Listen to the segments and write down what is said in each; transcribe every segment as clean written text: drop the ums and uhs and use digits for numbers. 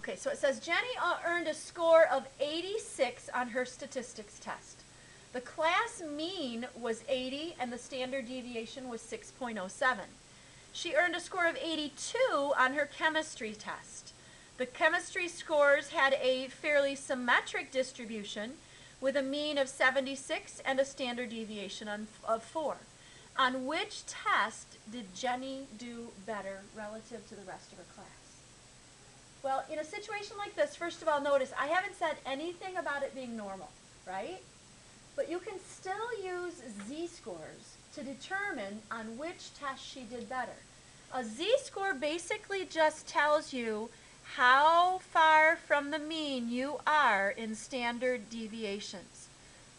Okay, so it says Jenny earned a score of 86 on her statistics test. The class mean was 80 and the standard deviation was 6.07. She earned a score of 82 on her chemistry test. The chemistry scores had a fairly symmetric distribution with a mean of 76 and a standard deviation of 4. On which test did Jenny do better relative to the rest of her class? Well, in a situation like this, first of all, notice I haven't said anything about it being normal, right? But you can still use z-scores to determine on which test she did better. A z-score basically just tells you how far from the mean you are in standard deviations.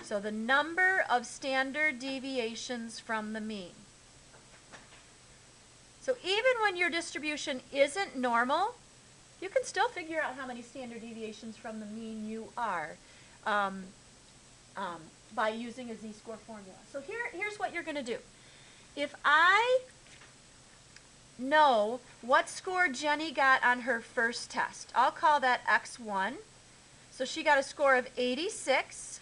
So the number of standard deviations from the mean. So even when your distribution isn't normal, you can still figure out how many standard deviations from the mean you are by using a z-score formula. So here's what you're going to do. If I know what score Jenny got on her first test, I'll call that x1. So she got a score of 86.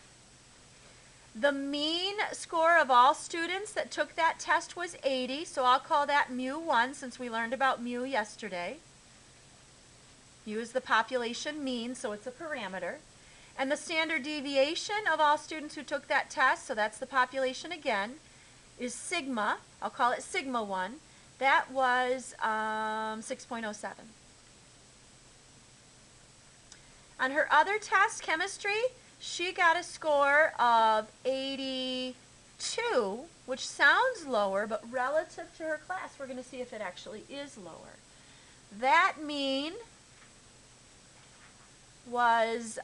The mean score of all students that took that test was 80, so I'll call that mu1 since we learned about mu yesterday. Mu is the population mean, so it's a parameter. And the standard deviation of all students who took that test, so that's the population again, is sigma. I'll call it sigma 1. That was 6.07. On her other test, chemistry, she got a score of 82, which sounds lower, but relative to her class, we're going to see if it actually is lower. That mean was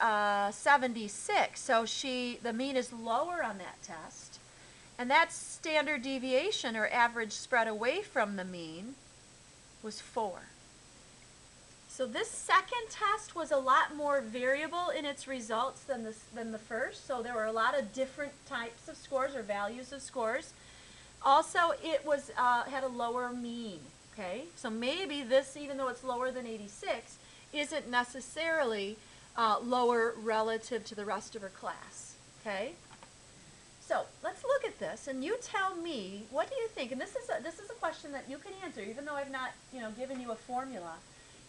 76, so the mean is lower on that test, and that standard deviation or average spread away from the mean was 4. So this second test was a lot more variable in its results than the first, so there were a lot of different types of scores or values of scores. Also, it was had a lower mean, okay? So maybe this, even though it's lower than 86, isn't necessarily lower relative to the rest of her class, okay? So let's look at this, and you tell me, what do you think? And this is a question that you can answer, even though I've not, given you a formula.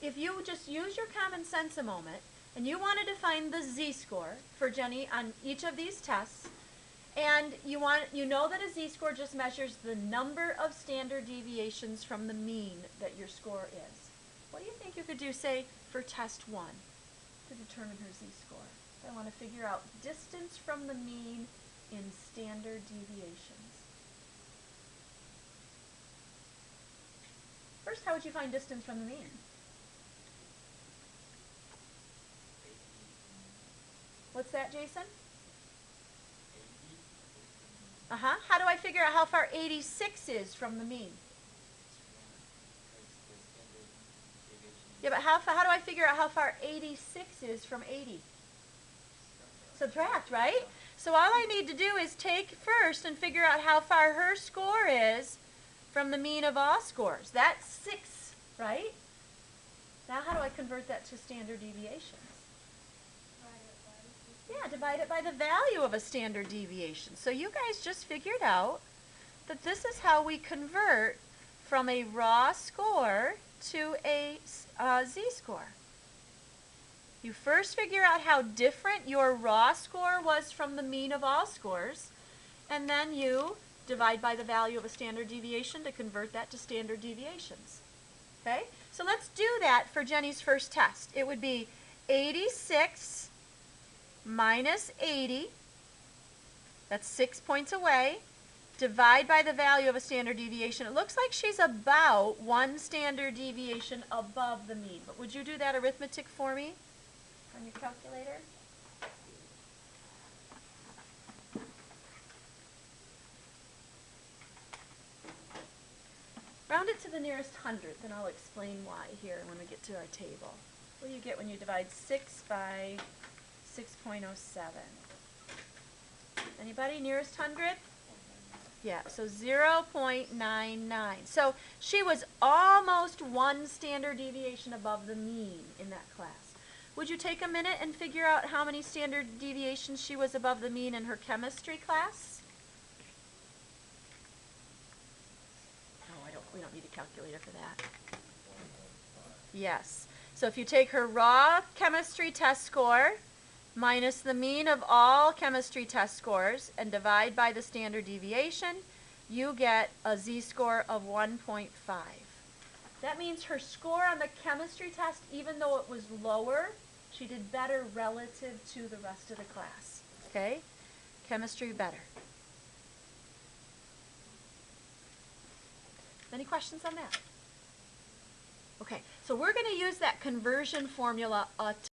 If you just use your common sense a moment, and you wanted to find the z-score for Jenny on each of these tests, and you know that a z-score just measures the number of standard deviations from the mean that your score is. What do you think you could do, say, for test 1 to determine her z-score? I want to figure out distance from the mean in standard deviations. First, how would you find distance from the mean? What's that, Jason? How do I figure out how far 86 is from the mean? Yeah, but how do I figure out how far 86 is from 80? Subtract, right? So all I need to do is take first and figure out how far her score is from the mean of all scores. That's 6, right? Now how do I convert that to standard deviations? Yeah, divide it by the value of a standard deviation. So you guys just figured out that this is how we convert from a raw score to a z-score. You first figure out how different your raw score was from the mean of all scores, and then you divide by the value of a standard deviation to convert that to standard deviations. Okay? So let's do that for Jenny's first test. It would be 86 minus 80, that's 6 points away, divide by the value of a standard deviation. It looks like she's about 1 standard deviation above the mean, but would you do that arithmetic for me on your calculator? Round it to the nearest hundredth, and I'll explain why here when we get to our table. What do you get when you divide 6 by 6.07? Anybody? Nearest hundredth? Yeah, so 0.99. So she was almost 1 standard deviation above the mean in that class. Would you take a minute and figure out how many standard deviations she was above the mean in her chemistry class? No, we don't need a calculator for that. Yes. So if you take her raw chemistry test score minus the mean of all chemistry test scores and divide by the standard deviation, you get a z-score of 1.5. That means her score on the chemistry test, even though it was lower, she did better relative to the rest of the class. Okay? Chemistry better. Any questions on that? Okay, so we're going to use that conversion formula a